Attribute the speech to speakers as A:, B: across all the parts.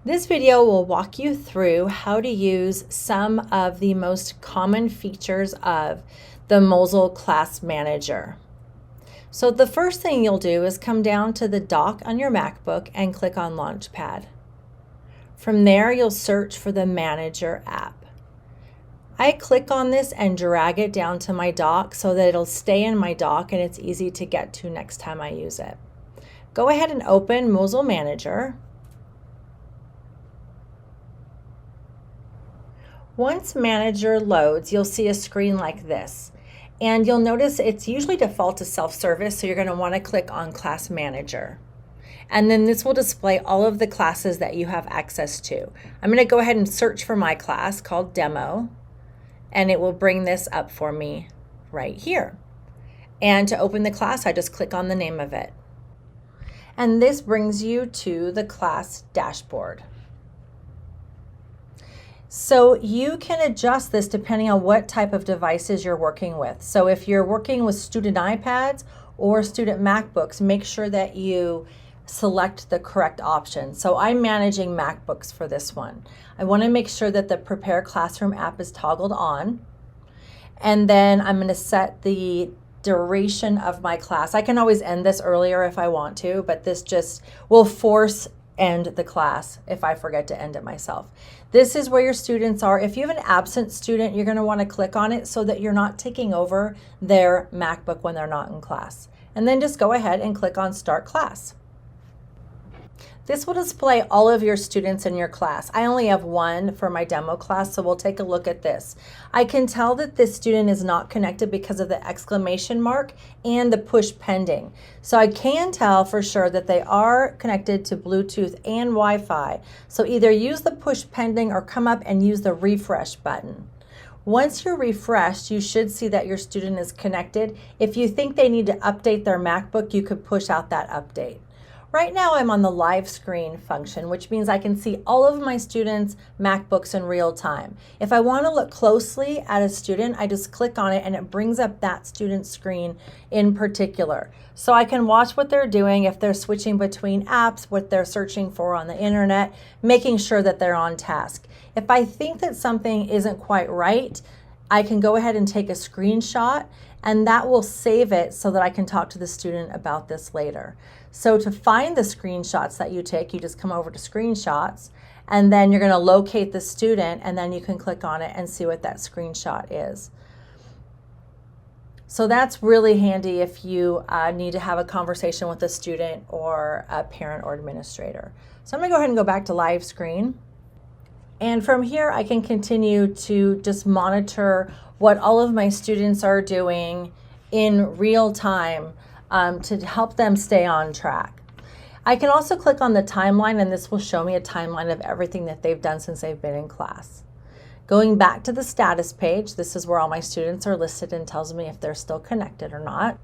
A: This video will walk you through how to use some of the most common features of the Mosyle Class Manager. So the first thing you'll do is come down to the dock on your MacBook and click on Launchpad. From there, you'll search for the Manager app. I click on this and drag it down to my dock so that it'll stay in my dock and it's easy to get to next time I use it. Go ahead and open Mosyle Manager. Once Manager loads, you'll see a screen like this. And you'll notice it's usually default to self-service, so you're going to want to click on Class Manager. And then this will display all of the classes that you have access to. I'm going to go ahead and search for my class called Demo, and it will bring this up for me right here. And to open the class, I just click on the name of it. And this brings you to the class dashboard. So you can adjust this depending on what type of devices you're working with. So if you're working with student iPads or student MacBooks, make sure that you select the correct option. So I'm managing MacBooks for this one. I want to make sure that the Prepare Classroom app is toggled on. And then I'm going to set the duration of my class. I can always end this earlier if I want to, but this just will force end the class if I forget to end it myself. This is where your students are. If you have an absent student, you're going to want to click on it so that you're not taking over their MacBook when they're not in class. And then just go ahead and click on Start Class. This will display all of your students in your class. I only have one for my demo class, so we'll take a look at this. I can tell that this student is not connected because of the exclamation mark and the push pending. So I can tell for sure that they are connected to Bluetooth and Wi-Fi. So either use the push pending or come up and use the refresh button. Once you're refreshed, you should see that your student is connected. If you think they need to update their MacBook, you could push out that update. Right now I'm on the live screen function, which means I can see all of my students' MacBooks in real time. If I want to look closely at a student, I just click on it and it brings up that student's screen in particular. So I can watch what they're doing, if they're switching between apps, what they're searching for on the internet, making sure that they're on task. If I think that something isn't quite right, I can go ahead and take a screenshot, and that will save it so that I can talk to the student about this later. So to find the screenshots that you take, you just come over to Screenshots, and then you're going to locate the student, and then you can click on it and see what that screenshot is. So that's really handy if you need to have a conversation with a student or a parent or administrator. So I'm going to go ahead and go back to live screen. And from here, I can continue to just monitor what all of my students are doing in real time to help them stay on track. I can also click on the timeline, and this will show me a timeline of everything that they've done since they've been in class. Going back to the status page, this is where all my students are listed and tells me if they're still connected or not.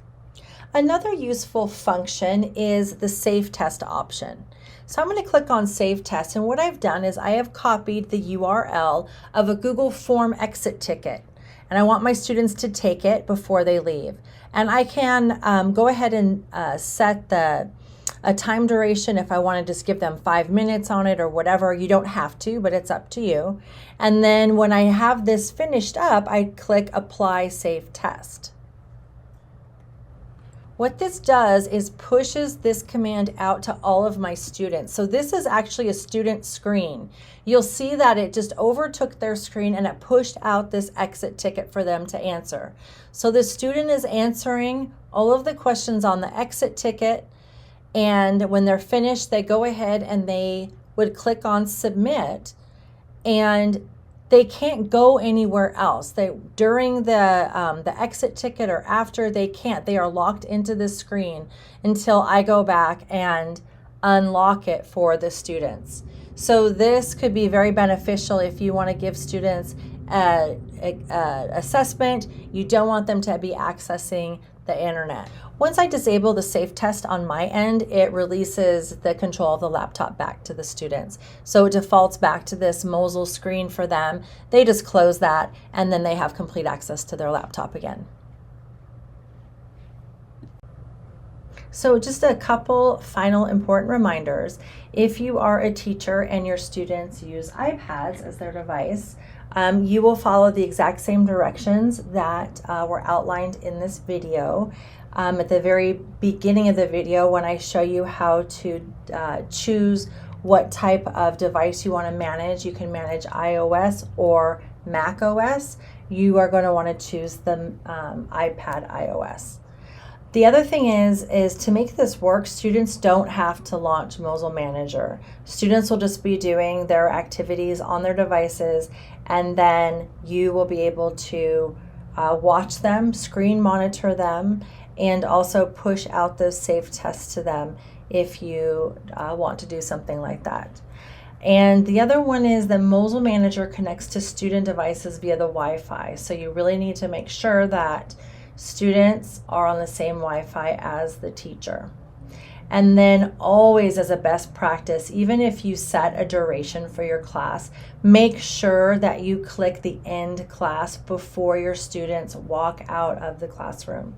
A: Another useful function is the Save Test option. So I'm going to click on Save Test, and what I've done is I have copied the URL of a Google Form exit ticket, and I want my students to take it before they leave. And I can go ahead and set a time duration if I want to just give them 5 minutes on it or whatever. You don't have to, but it's up to you. And then when I have this finished up, I click Apply Save Test. What this does is pushes this command out to all of my students. So this is actually a student screen. You'll see that it just overtook their screen and it pushed out this exit ticket for them to answer. So the student is answering all of the questions on the exit ticket, and when they're finished, they go ahead and they would click on Submit, and they can't go anywhere else. During the exit ticket or after, they can't. They are locked into this screen until I go back and unlock it for the students. So this could be very beneficial if you want to give students an assessment. You don't want them to be accessing the internet. Once I disable the Safe Test on my end, it releases the control of the laptop back to the students. So it defaults back to this Mosyle screen for them. They just close that, and then they have complete access to their laptop again. So just a couple final important reminders. If you are a teacher and your students use iPads as their device, you will follow the exact same directions that were outlined in this video. At the very beginning of the video, when I show you how to choose what type of device you want to manage, you can manage iOS or Mac OS. You are going to want to choose the iPad iOS. The other thing is to make this work, students don't have to launch Mosyle Manager. Students will just be doing their activities on their devices, and then you will be able to watch them, screen monitor them, and also push out those safe tests to them if you want to do something like that. And the other one is the Mosyle Manager connects to student devices via the Wi-Fi. So you really need to make sure that students are on the same Wi-Fi as the teacher. And then always, as a best practice, even if you set a duration for your class, make sure that you click the end class before your students walk out of the classroom.